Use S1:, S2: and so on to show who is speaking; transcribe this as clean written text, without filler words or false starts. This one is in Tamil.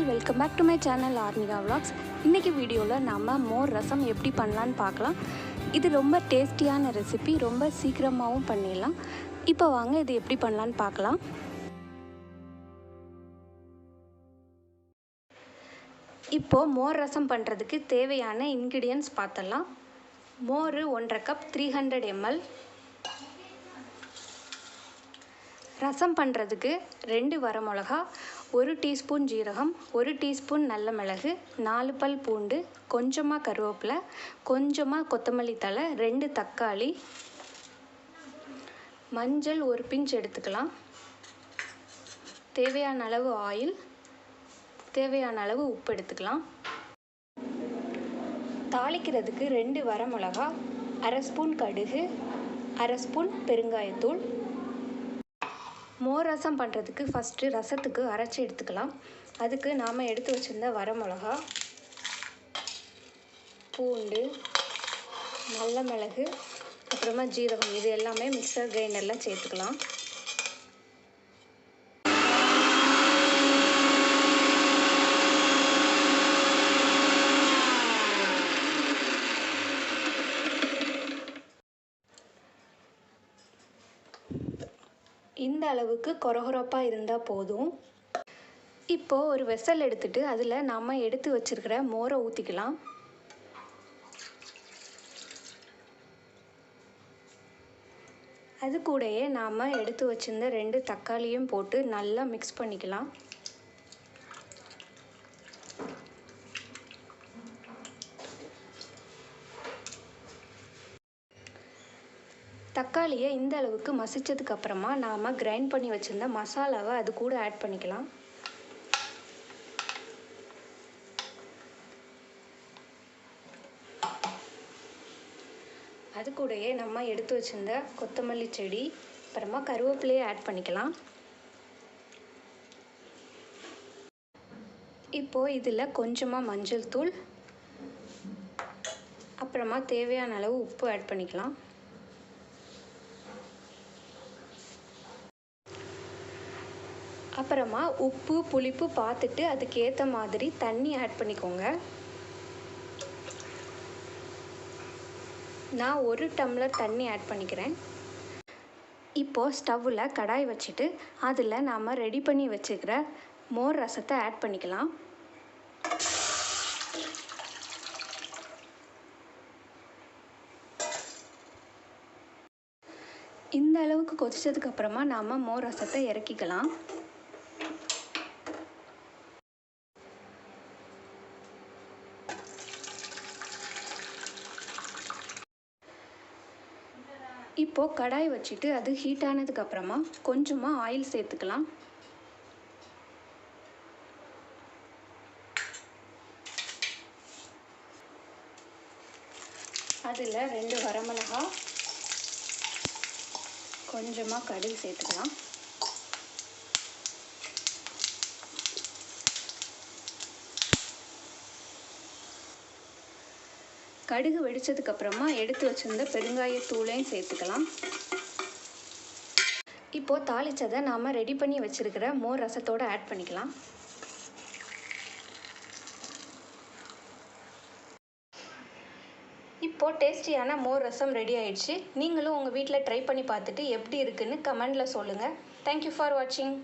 S1: Welcome back to my channel Arnika vlogs. இன்றைக்கி வீடியோவில் நம்ம மோர் ரசம் எப்படி பண்ணலான்னு பார்க்கலாம். இது ரொம்ப டேஸ்டியான ரெசிபி, ரொம்ப சீக்கிரமாகவும் பண்ணிடலாம். இப்போ வாங்க இது எப்படி பண்ணலான்னு பார்க்கலாம். இப்போது மோர் ரசம் பண்ணுறதுக்கு தேவையான இன்க்ரீடியன்ட்ஸ் பார்த்துடலாம். மோர் 1.5 கப் 300 ml. ரசம் பண்ணுறதுக்கு 2 வரமிளகா, 1 டீஸ்பூன் ஜீரகம், 1 டீஸ்பூன் நல்ல மிளகு, 4 பல் பூண்டு, கொஞ்சமாக கருவேப்பிலை, கொஞ்சமாக கொத்தமல்லி தழை, 2 தக்காளி, மஞ்சள் 1 பிஞ்ச் எடுத்துக்கலாம், தேவையான அளவு ஆயில், தேவையான அளவு உப்பு எடுத்துக்கலாம். தாளிக்கிறதுக்கு 2 வரமிளகா, 1/2 ஸ்பூன் கடுகு, 1/2 ஸ்பூன் பெருங்காயத்தூள். மோர் ரசம் பண்ணுறதுக்கு ஃபஸ்ட்டு ரசத்துக்கு அரைச்சி எடுத்துக்கலாம். அதுக்கு நாம் எடுத்து வச்சுருந்த வரமிளகா, பூண்டு, நல்ல மிளகு, அப்புறமா ஜீரகம், இது எல்லாமே மிக்சர் கிரைண்டரில் சேர்த்துக்கலாம். இந்த அளவுக்கு கொரகொரப்பாக இருந்தால் போதும். இப்போது ஒரு வெசல் எடுத்துகிட்டு அதில் நாம் எடுத்து வச்சுருக்கிற மோரை ஊற்றிக்கலாம். அது கூடயே நாம் எடுத்து வச்சுருந்த 2 தக்காளியும் போட்டு நல்லா மிக்ஸ் பண்ணிக்கலாம். தக்காளியை இந்த அளவுக்கு மசித்ததுக்கு அப்புறமா நாம் கிரைண்ட் பண்ணி வச்சுருந்த மசாலாவை அது கூட ஆட் பண்ணிக்கலாம். அது கூடயே நம்ம எடுத்து வச்சுருந்த கொத்தமல்லி செடி, அப்புறமா கருவேப்பிலையை ஆட் பண்ணிக்கலாம். இப்போது இதில் கொஞ்சமாக மஞ்சள் தூள், அப்புறமா தேவையான அளவு உப்பு ஆட் பண்ணிக்கலாம். அப்புறமா உப்பு புளிப்பு பார்த்துட்டு அதுக்கு ஏற்ற மாதிரி தண்ணி ஆட் பண்ணிக்கோங்க. நான் 1 டம்ளர் தண்ணி ஆட் பண்ணிக்கிறேன். இப்போது ஸ்டவ்வில் கடாய் வச்சுட்டு அதில் நாம் ரெடி பண்ணி வச்சுக்கிற மோர் ரசத்தை ஆட் பண்ணிக்கலாம். இந்த அளவுக்கு கொதிச்சதுக்கு அப்புறமா நாம் மோர் ரசத்தை இறக்கிக்கலாம். இப்போது கடாய் வச்சுட்டு அது ஹீட் ஆனதுக்கப்புறமா கொஞ்சமாக ஆயில் சேர்த்துக்கலாம். அதில் 2 வரமிளகா, கொஞ்சமாக கடுகு சேர்த்துக்கலாம். கடுகு வெடித்ததுக்கப்புறமா எடுத்து வச்சுருந்த பெருங்காயத்தூளையும் சேர்த்துக்கலாம். இப்போது தாளித்ததை நாம் ரெடி பண்ணி வச்சுருக்கிற மோர் ரசத்தோடு ஆட் பண்ணிக்கலாம். இப்போது டேஸ்டியான மோர் ரசம் ரெடி ஆயிடுச்சு. நீங்களும் உங்கள் வீட்டில் ட்ரை பண்ணி பார்த்துட்டு எப்படி இருக்குன்னு கமெண்டில் சொல்லுங்கள். தேங்க்யூ ஃபார் வாட்சிங்.